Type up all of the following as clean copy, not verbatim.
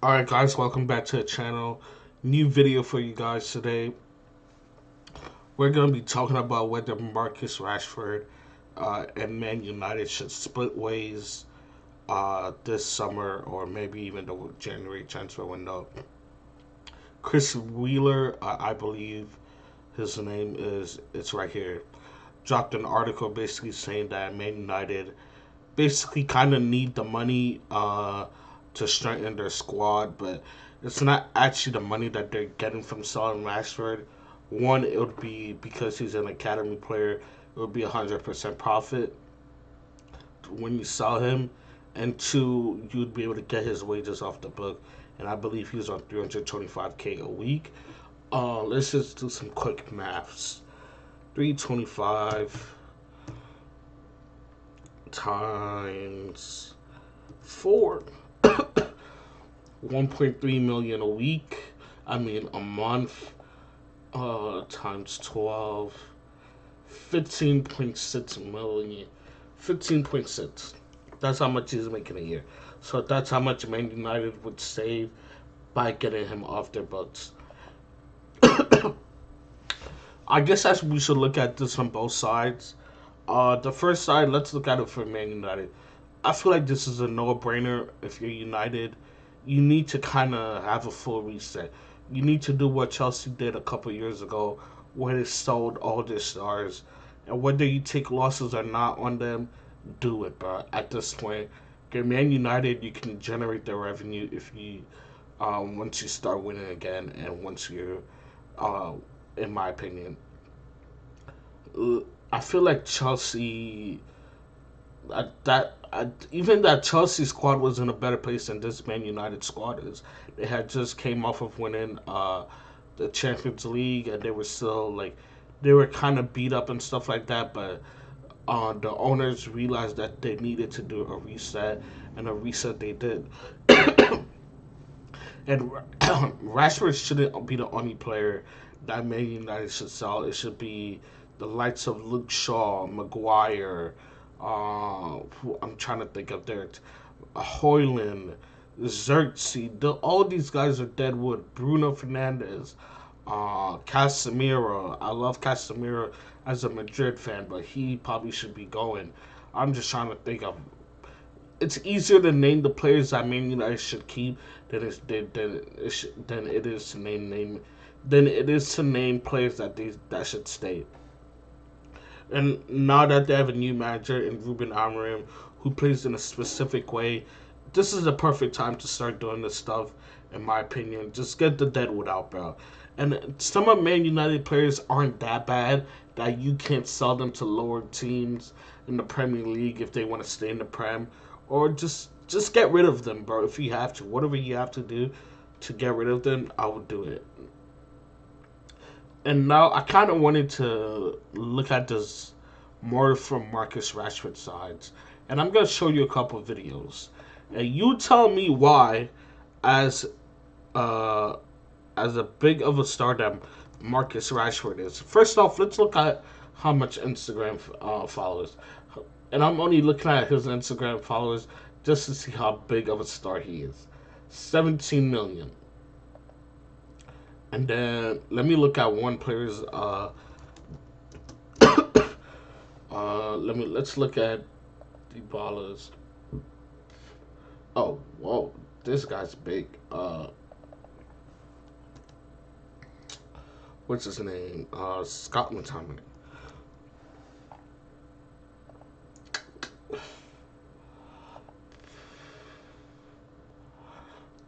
Alright guys, welcome back to the channel. New video for you guys today. We're going to be talking about whether Marcus Rashford and Man United should split ways this summer or maybe even the January transfer window. Chris Wheeler, I believe his name is, it's right here, dropped an article basically saying that Man United basically kind of need the money to strengthen their squad, but it's not actually the money that they're getting from selling Rashford. One, it would be because he's an academy player, it would be 100% profit when you sell him, and two, you'd be able to get his wages off the book. And I believe he's on 325K a week. Let's just do some quick maths. 325 times 4. 1.3 million a week. I mean a month. Times 12. 15.6 million. 15.6. That's how much he's making a year. So that's how much Man United would save by getting him off their books. I guess as we should look at this from both sides. The first side, let's look at it for Man United. I feel like this is a no-brainer. If you're United, you need to kind of have a full reset. You need to do what Chelsea did a couple years ago, where they sold all their stars. And whether you take losses or not on them, do it, bro. At this point, okay, Man United, you can generate the revenue if you, once you start winning again, and once you're, uh, in my opinion, I feel like Chelsea even that Chelsea squad was in a better place than this Man United squad is. They had just came off of winning the Champions League, and they were still like they were kind of beat up and stuff like that. But the owners realized that they needed to do a reset, and a reset they did. And Rashford shouldn't be the only player that Man United should sell. It should be the likes of Luke Shaw, Maguire. Who I'm trying to think of there. Hoyland, Xerxes. All these guys are deadwood. Bruno Fernandez, Casemiro. I love Casemiro as a Madrid fan, but he probably should be going. I'm just trying to think of. It's easier to name the players that Man United should keep than it is to name players that should stay. And now that they have a new manager in Ruben Amorim who plays in a specific way, this is the perfect time to start doing this stuff. In my opinion, just get the Deadwood out, bro. And some of Man United players aren't that bad that you can't sell them to lower teams in the Premier League if they want to stay in the Prem, or just get rid of them, bro. If you have to, whatever you have to do to get rid of them, I would do it. And now I kind of wanted to look at this more from Marcus Rashford's sides, and I'm gonna show you a couple of videos, and you tell me why, as uh as a big of a star that Marcus Rashford is. First off, let's look at how much Instagram followers, and I'm only looking at his Instagram followers just to see how big of a star he is. 17 million. And then let me look at one player's let's look at Dybala's. Oh, whoa, this guy's big. What's his name? Scott McTominay.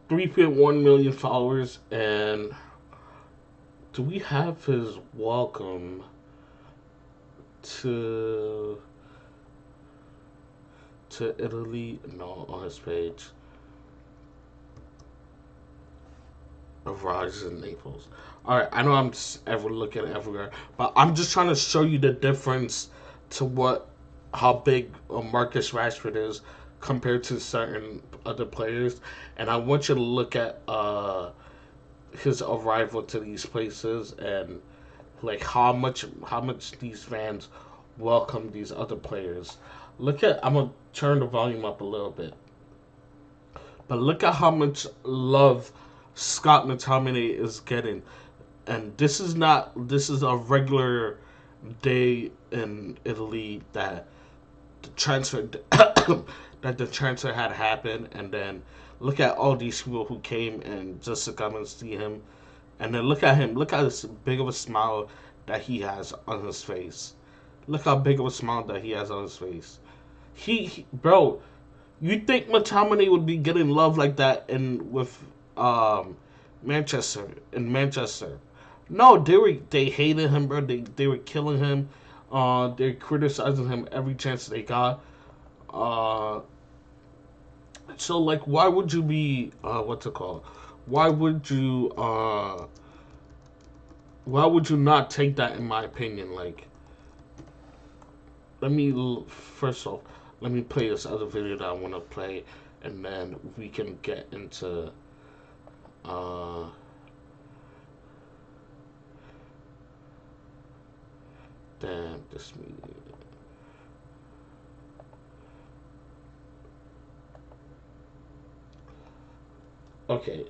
3.1 million followers, and do we have his welcome to Italy? No, on his page. Of Rogers in Naples. All right, I know I'm just ever looking everywhere, but I'm just trying to show you the difference to how big Marcus Rashford is compared to certain other players, and I want you to look at his arrival to these places and like how much these fans welcome these other players. I'm gonna turn the volume up a little bit. but look at how much love Scott McTominay is getting. And this is a regular day in Italy that the transfer that the transfer had happened, and then look at all these people who came and just to come and see him, and then look at him, look at this big of a smile that he has on his face. Look how big of a smile that he has on his face. Bro, you think McTominay would be getting love like that in with um Manchester in Manchester? No, they hated him, bro. They were killing him. They're criticizing him every chance they got. Uh, so like, why would you be what's it called? Why would you uh, why would you not take that? In my opinion, like, first off, let me play this other video that I want to play, and then we can get into uh. Damn, this me. Okay,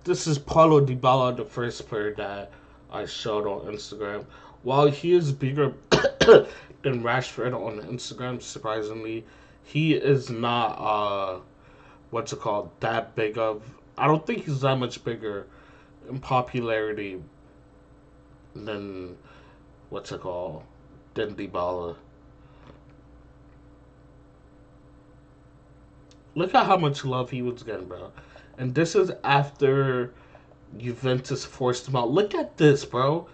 this is Paulo Dybala, the first player that I showed on Instagram. While he is bigger than Rashford on Instagram, surprisingly, he is not what's it called, that big of. I don't think he's that much bigger in popularity than what's it called, than Dybala. Look at how much love he was getting, bro. And this is after Juventus forced him out. Look at this, bro.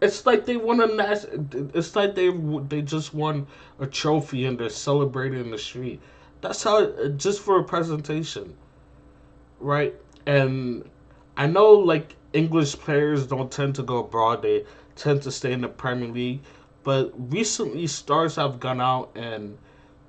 It's like they won a It's like they just won a trophy and they're celebrating in the street. That's how just for a presentation, right? And I know like English players don't tend to go abroad; they tend to stay in the Premier League. But recently, stars have gone out and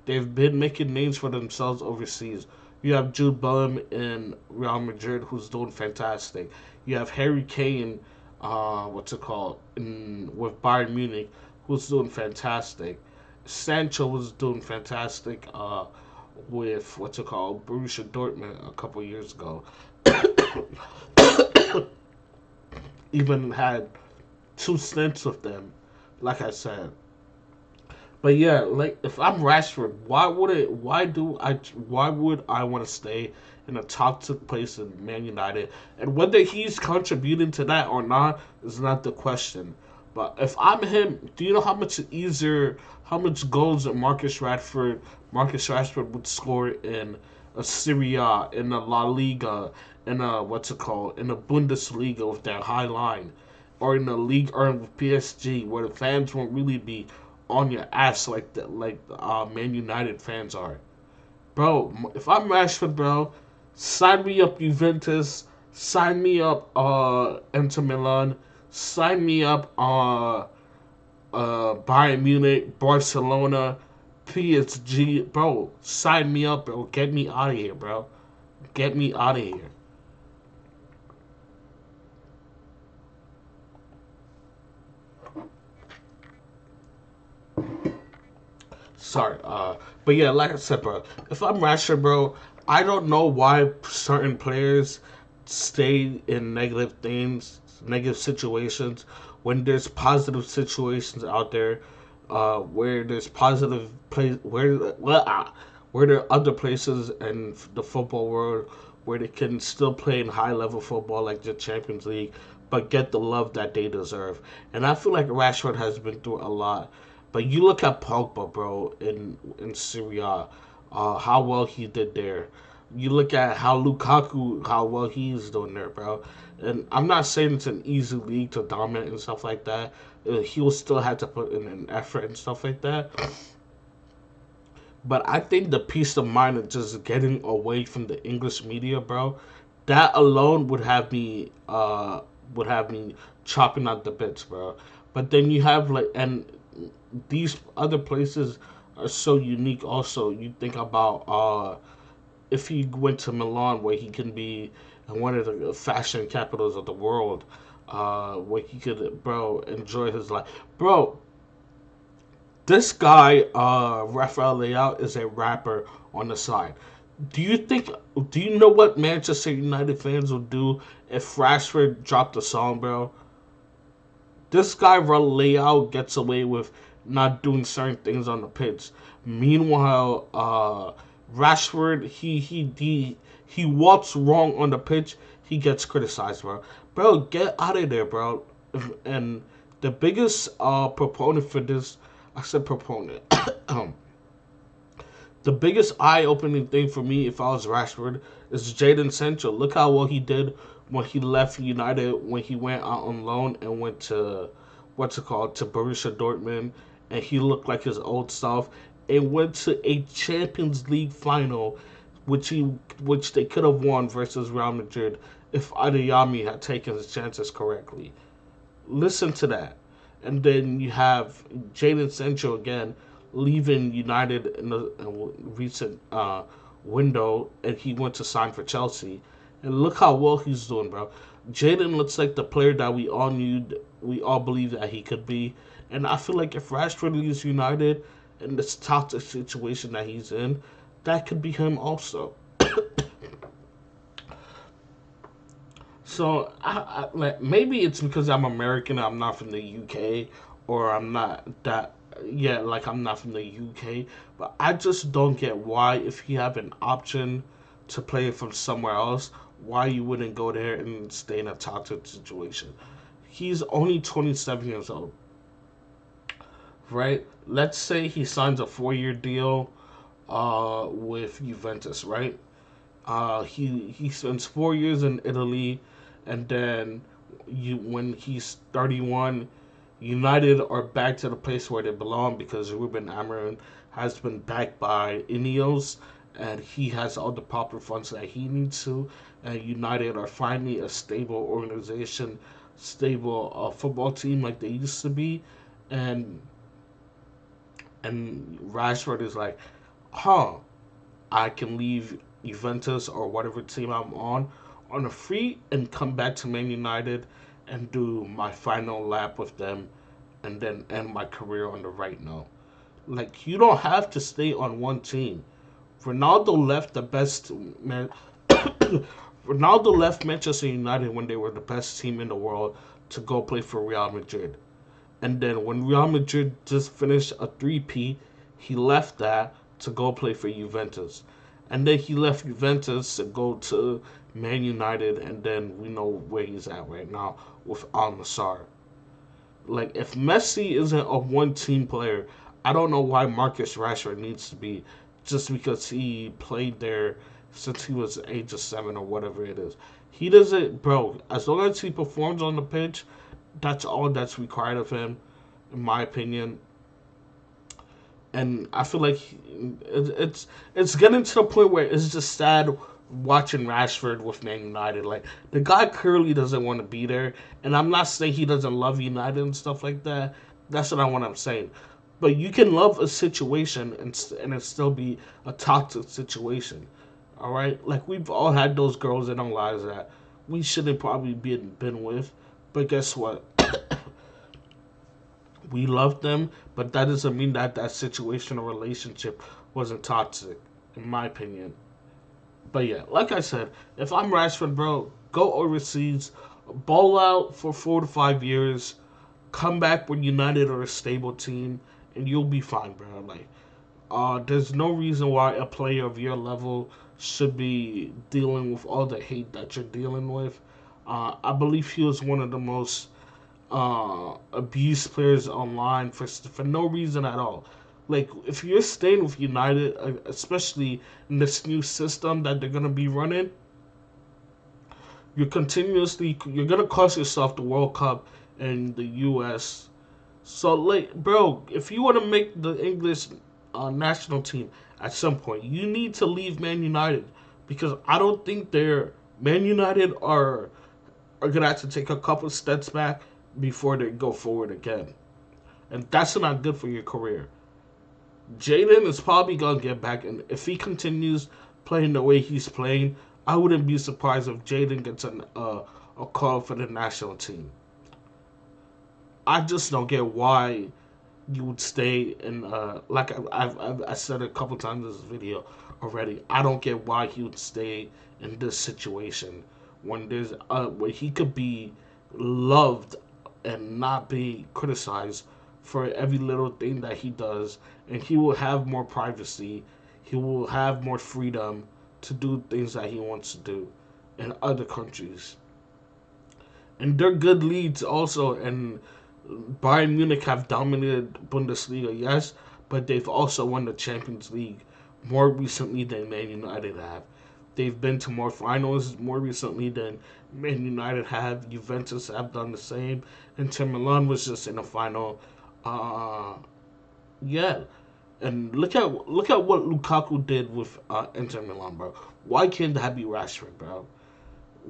they've been making names for themselves overseas. You have Jude Bellingham in Real Madrid, who's doing fantastic. You have Harry Kane, what's it called, with Bayern Munich, who's doing fantastic. Sancho was doing fantastic with what's it called, Borussia Dortmund a couple years ago. Even had two stints with them, like I said. But yeah, like if I'm Rashford, why would I want to stay in a toxic place in Man United? And whether he's contributing to that or not is not the question. But if I'm him, do you know how much goals that Marcus Rashford would score in a Serie A, in a La Liga, in a what's it called, in a Bundesliga with that high line, or in a league earned with PSG where the fans won't really be on your ass like Man United fans are, bro. If I'm Rashford, bro, sign me up Juventus, sign me up Inter Milan, sign me up Bayern Munich, Barcelona, PSG, bro. Sign me up, bro. Get me out of here, bro. Get me out of here. Sorry, but yeah, like I said, bro, if I'm Rashford, bro, I don't know why certain players stay in negative situations when there's positive situations out there, where there's positive place where there are other places in the football world where they can still play in high level football like the Champions League, but get the love that they deserve. And I feel like Rashford has been through a lot. But you look at Pogba, bro, in Syria, how well he did there. You look at how Lukaku, how well he's doing there, bro. And I'm not saying it's an easy league to dominate and stuff like that. He'll still have to put in an effort and stuff like that. But I think the peace of mind of just getting away from the English media, bro, that alone would have me chopping out the bits, bro. But then you have like, and these other places are so unique. Also, you think about if he went to Milan, where he can be in one of the fashion capitals of the world, where he could, bro, enjoy his life, bro. This guy, Rafael Leao, is a rapper on the side. Do you think? Do you know what Manchester United fans would do if Rashford dropped a song, bro? This guy Leao gets away with not doing certain things on the pitch. Meanwhile, Rashford he walks wrong on the pitch. He gets criticized, bro. Bro, get out of there, bro. And the biggest proponent for this, I said proponent. The biggest eye-opening thing for me, if I was Rashford, is Jadon Sancho. Look how well he did when he left United, when he went out on loan and went to what's it called to Borussia Dortmund, and he looked like his old self. And went to a Champions League final, which they could have won versus Real Madrid if Adeyemi had taken his chances correctly. Listen to that. And then you have Jadon Sancho again leaving United in a recent window, and he went to sign for Chelsea. And look how well he's doing, bro. Jaden looks like the player that we all knew, we all believe that he could be. And I feel like if Rashford leaves United in this toxic situation that he's in, that could be him also. So like maybe it's because I'm American, I'm not from the UK, or I'm not that yeah, like I'm not from the UK. But I just don't get why, if you have an option to play from somewhere else, why you wouldn't go there and stay in a toxic situation. He's only 27 years old, right? Let's say he signs a 4-year deal with Juventus, right? He spends 4 years in Italy, and then when he's 31, United are back to the place where they belong because Ruben Amorim has been backed by Ineos, and he has all the proper funds that he needs to. And United are finally a stable organization, stable football team like they used to be, and Rashford is like, huh, I can leave Juventus or whatever team I'm on a free and come back to Man United and do my final lap with them and then end my career on the right note. Like, you don't have to stay on one team. Ronaldo left the best man. Ronaldo left Manchester United when they were the best team in the world to go play for Real Madrid. And then when Real Madrid just finished a 3P, he left that to go play for Juventus. And then he left Juventus to go to Man United, and then we know where he's at right now with Al Nassr. Like, if Messi isn't a one team player, I don't know why Marcus Rashford needs to be, just because he played there since he was the age of 7 or whatever it is. He doesn't, bro, as long as he performs on the pitch, that's all that's required of him, in my opinion. And I feel like it's getting to the point where it's just sad watching Rashford with Man United. Like, the guy clearly doesn't want to be there, and I'm not saying he doesn't love United and stuff like that. That's not what I'm saying. But you can love a situation and it still be a toxic situation. All right, like we've all had those girls in our lives that we shouldn't probably been with, but guess what? We loved them, but that doesn't mean that that situation or relationship wasn't toxic, in my opinion. But yeah, like I said, if I'm Rashford, bro, go overseas, ball out for 4 to 5 years, come back when United are a stable team, and you'll be fine, bro. Like, there's no reason why a player of your level should be dealing with all the hate that you're dealing with. I believe he was one of the most abuse players online for no reason at all. Like, if you're staying with United, especially in this new system that they're gonna be running, you're gonna cost yourself the World Cup and the U.S. So, like, bro, if you want to make the English national team at some point, you need to leave Man United, because I don't think they're Man United are gonna have to take a couple steps back before they go forward again, and that's not good for your career. Jaden is probably gonna get back, and if he continues playing the way he's playing, I wouldn't be surprised if Jaden gets a call for the national team. I just don't get why you would stay in like I said a couple times in this video, already. I don't get why he would stay in this situation when there's where he could be loved and not be criticized for every little thing that he does, and he will have more privacy. He will have more freedom to do things that he wants to do in other countries. And they're good leads also. And Bayern Munich have dominated Bundesliga, yes, but they've also won the Champions League more recently than Man United have. They've been to more finals more recently than Man United have. Juventus have done the same. Inter Milan was just in the final. Uh, yeah, and look at what Lukaku did with Inter Milan, bro. Why can't that be Rashford, bro?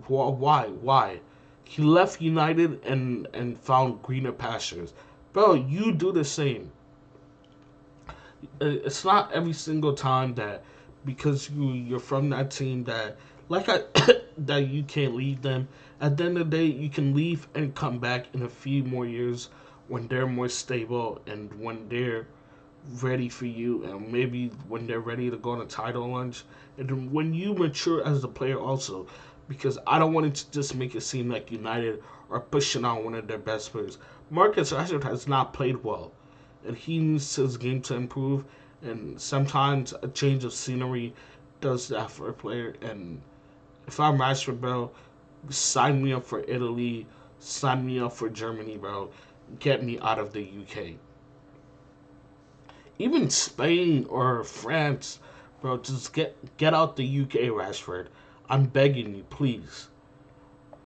Why? He left United and found greener pastures, bro. You do the same. It's not every single time that because you're from that team that like I that you can't leave them. At the end of the day, you can leave and come back in a few more years when they're more stable and when they're ready for you, and maybe when they're ready to go on a title lunch, and then when you mature as a player also, because I don't want it to just make it seem like United are pushing on one of their best players. Marcus Rashford has not played well, and he needs his game to improve, and sometimes a change of scenery does that for a player. And if I'm Rashford, bro, sign me up for Italy, sign me up for Germany, bro. Get me out of the UK. Even Spain or France, bro, just get out the UK, Rashford. I'm begging you, please.